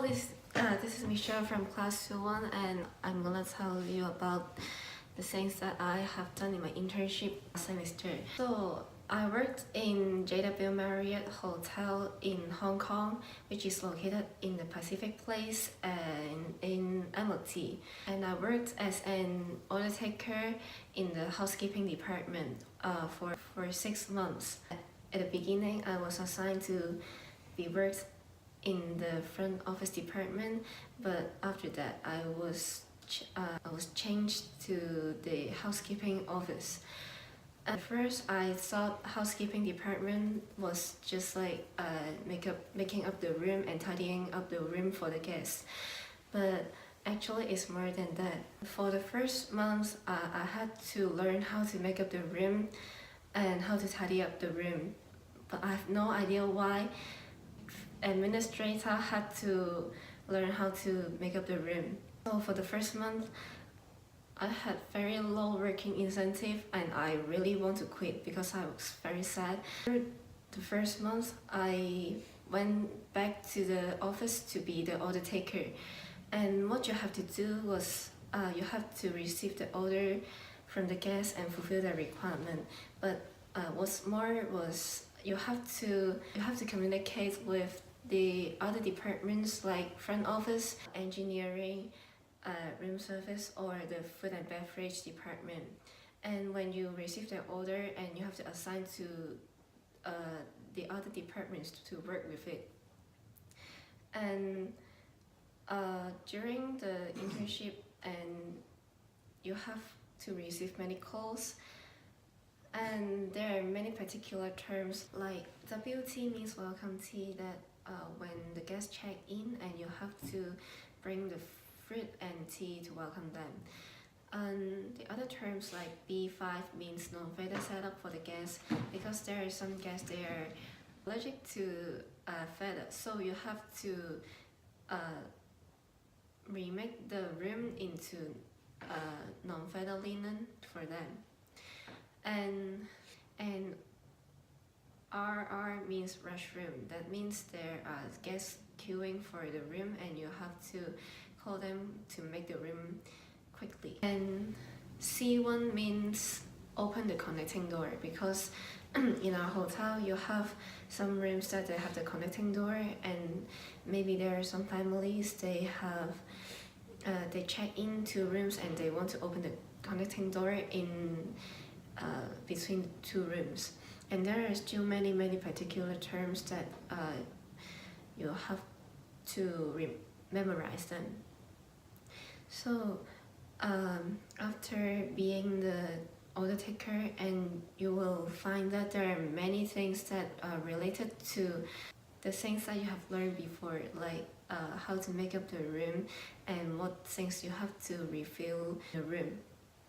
this is Michelle from class 21, and I'm gonna tell you about the things that I have done in my internship semester. So I worked in JW Marriott Hotel in Hong Kong, which is located in the Pacific Place and in MLT. And I worked as an order taker in the housekeeping department for 6 months. At the beginning, I was assigned to be worked in the front office department, but after that I was changed to the housekeeping office. At first I thought housekeeping department was just like making up the room and tidying up the room for the guests, but actually it's more than that. For the first month I had to learn how to make up the room and how to tidy up the room, but I have no idea why administrator had to learn how to make up the room. So for the first month, I had very low working incentive and I really want to quit because I was very sad. The first month, I went back to the office to be the order taker. And what you have to do was you have to receive the order from the guests and fulfill their requirement. But what's more was you have to communicate with the other departments like front office, engineering, room service, or the food and beverage department. And when you receive the order and you have to assign to the other departments to work with it. And during the internship, and you have to receive many calls, and there are many particular terms like WT means welcome tea, that when the guests check in and you have to bring the fruit and tea to welcome them. And the other terms like B5 means no feather setup for the guests, because there are some guests they are allergic to feathers, so you have to remake the room into non-feather linen for them. And RR means rush room. That means there are guests queuing for the room and you have to call them to make the room quickly. And C1 means open the connecting door, because in our hotel you have some rooms that they have the connecting door, and maybe there are some families they check into rooms and they want to open the connecting door in between two rooms. And there are still many particular terms that you have to memorize them. So after being the order taker, and you will find that there are many things that are related to the things that you have learned before, like how to make up the room and what things you have to refill the room.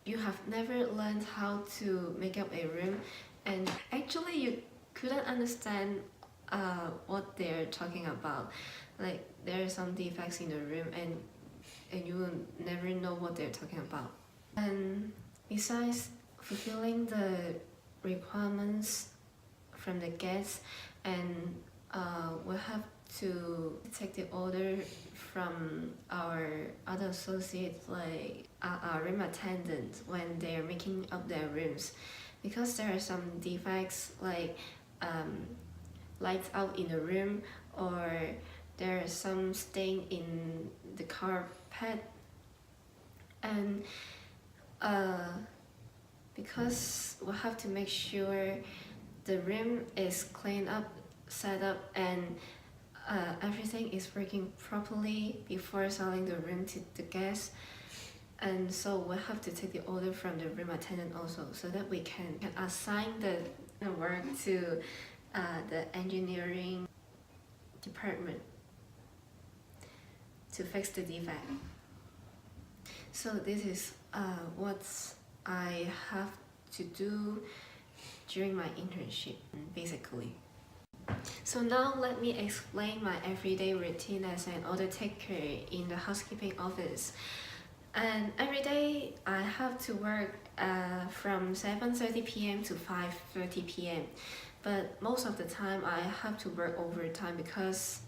You have never learned how to make up a room, and actually you couldn't understand what they're talking about. Like there are some defects in the room and you will never know what they're talking about. And besides fulfilling the requirements from the guests, and we'll have to take the order from our other associates, like our room attendants, when they're making up their rooms, because there are some defects like lights out in the room, or there are some stain in the carpet. And because we'll have to make sure the room is cleaned up, set up, and everything is working properly before selling the room to the guests. And so we'll have to take the order from the room attendant also, so that we can assign the work to the engineering department to fix the defect. So this is what I have to do during my internship, basically. So now let me explain my everyday routine as an order taker in the housekeeping office. And every day I have to work from 7:30 p.m. to 5:30 p.m. But most of the time I have to work overtime because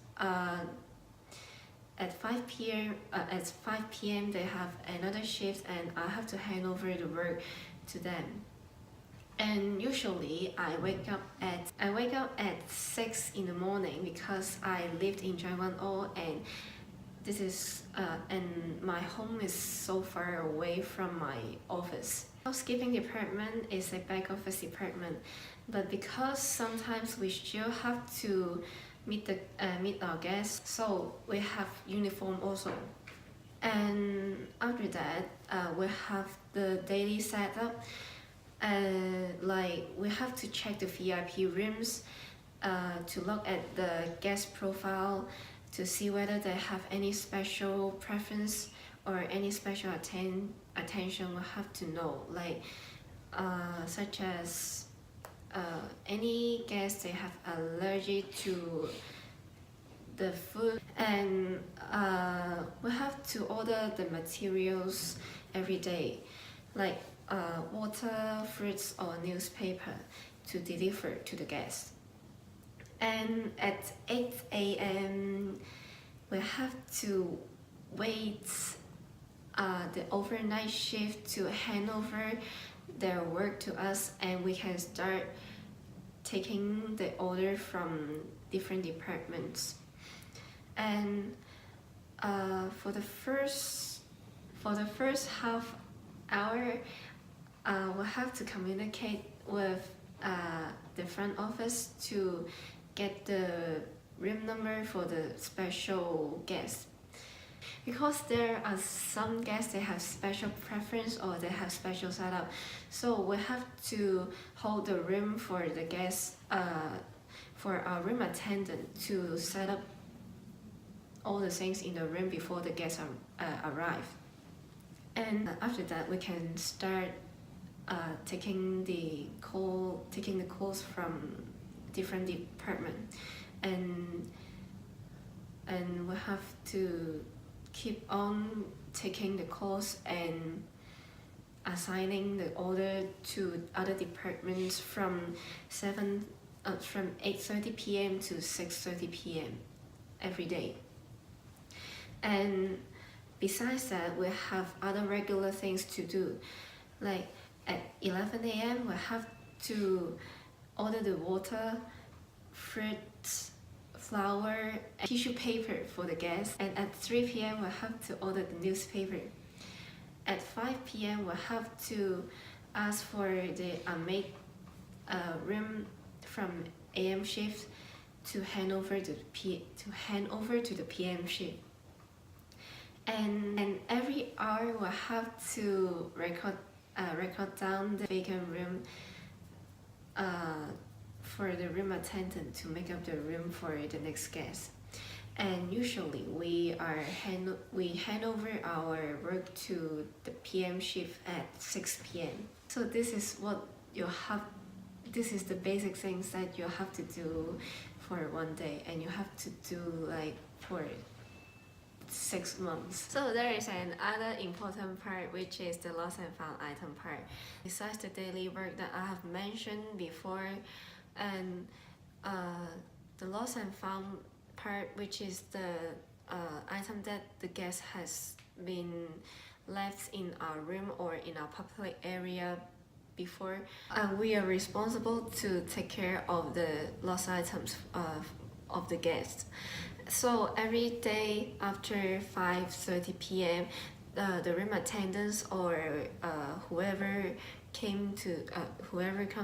at 5 p.m. they have another shift and I have to hand over the work to them. And usually I wake up at 6 in the morning because I lived in Taiwan and this is and my home is so far away from my office. Housekeeping department is a back office department, but because sometimes we still have to meet our guests, so we have uniform also. And after that, we have the daily setup. Like we have to check the VIP rooms, to look at the guest profile, to see whether they have any special preference or any special attention. We have to know, like such as any guest they have allergy to the food, and we have to order the materials every day, like water, fruits or newspaper to deliver to the guests. And at 8 a.m. we have to wait the overnight shift to hand over their work to us, and we can start taking the order from different departments. And for the first half hour, we have to communicate with the front office to get the room number for the special guest. Because there are some guests they have special preference or they have special setup, so we have to hold the room for the guests, for our room attendant to set up all the things in the room before the guests arrive. And after that we can start taking the calls from different department, and we have to keep on taking the calls and assigning the order to other departments from 8:30 p.m. to 6:30 p.m. every day. And besides that, we have other regular things to do, like at 11 a.m. we have to order the water, fruits, flour, and tissue paper for the guests. And at 3 p.m. we have to order the newspaper. At 5 p.m. we have to ask for the unmade room from AM shift to hand over to the PM shift. And every hour we have to record down the vacant room for the room attendant to make up the room for the next guest. And usually we hand over our work to the PM shift at 6 p.m. So this is the basic things that you have to do for one day, and you have to do like for 6 months. So there is another important part, which is the lost and found item part. Besides the daily work that I have mentioned before, and the lost and found part, which is the item that the guest has been left in our room or in our public area before, we are responsible to take care of the lost items of the guests. So every day after 5:30 p.m., the room attendants or whoever come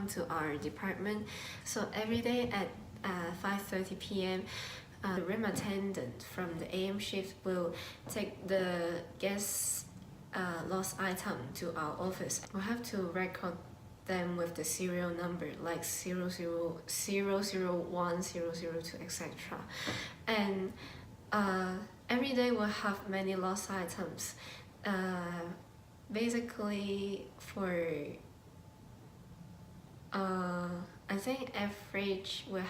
to our department. So every day at 5:30 p.m., the room attendant from the AM shift will take the guest's lost item to our office. We have to record them with the serial number, like 001, 002, etc. And every day we'll have many lost items. Basically for I think we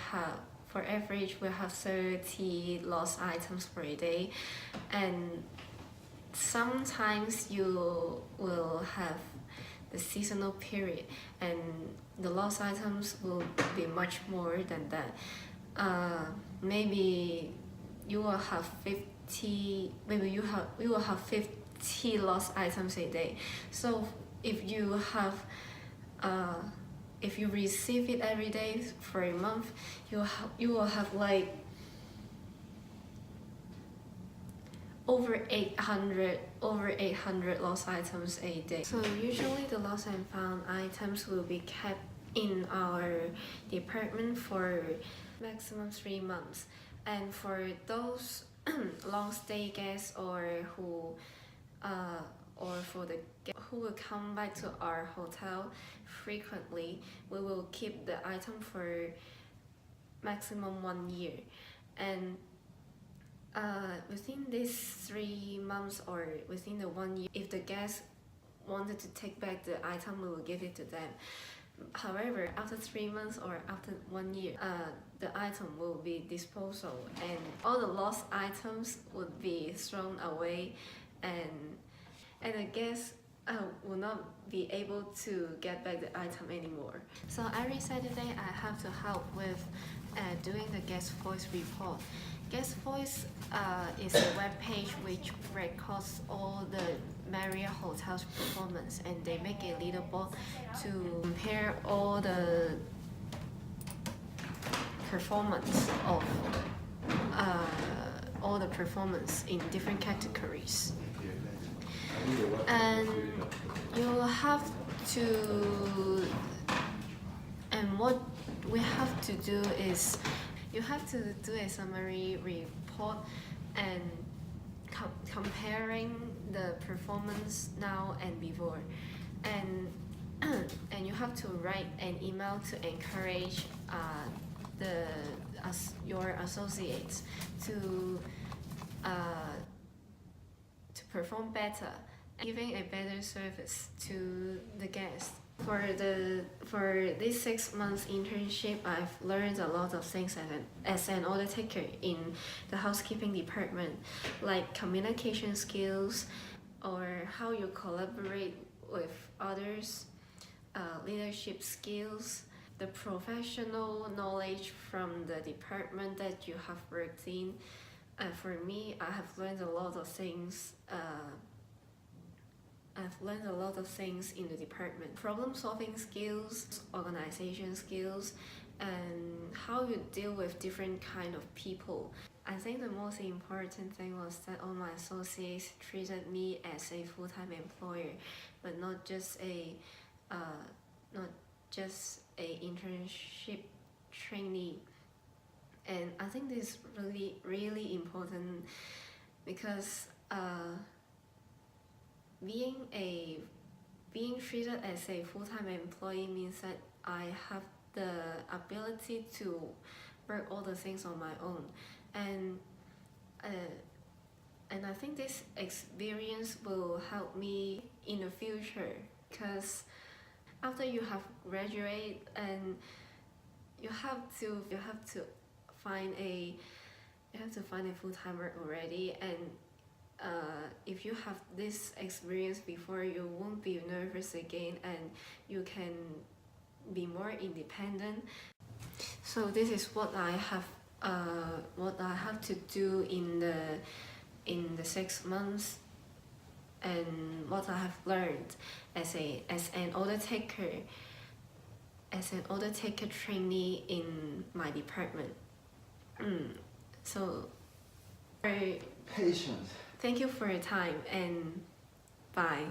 have 30 lost items per day, and sometimes you will have the seasonal period and the lost items will be much more than that. Maybe you will have maybe we will have 50 lost items a day. So if you have if you receive it every day for a month, you will have like over 800 lost items a day. So usually the lost and found items will be kept in our department for maximum 3 months. And for those long stay guests or who for the guests who will come back to our hotel frequently, we will keep the item for maximum 1 year. And within these 3 months or within the 1 year, if the guest wanted to take back the item, we will give it to them. However, after 3 months or after 1 year, the item will be disposal and all the lost items would be thrown away, and the guest will not be able to get back the item anymore. So every Saturday I have to help with doing the guest voice report. Guest Voice is a web page which records all the Marriott hotels performance, and they make a leaderboard to compare all the performance of in different categories. And you have to, and what we have to do is you have to do a summary report and comparing the performance now and before, and and you have to write an email to encourage your associates to perform better, giving a better service to the guests. For this 6 months internship, I've learned a lot of things as an order taker in the housekeeping department, like communication skills or how you collaborate with others, leadership skills, the professional knowledge from the department that you have worked in. For me, I have learned a lot of things. I've learned a lot of things in the department. Problem-solving skills, organization skills, and how you deal with different kind of people. I think the most important thing was that all my associates treated me as a full-time employer, but not just a internship trainee. And I think this is really important because being treated as a full-time employee means that I have the ability to work all the things on my own, and I think this experience will help me in the future, because after you have graduated and you have to find a full-time work already, and if you have this experience before, you won't be nervous again and you can be more independent. So this is what I have to do in the 6 months, and what I have learned as an order taker trainee in my department. So Patience. Thank you for your time, and bye.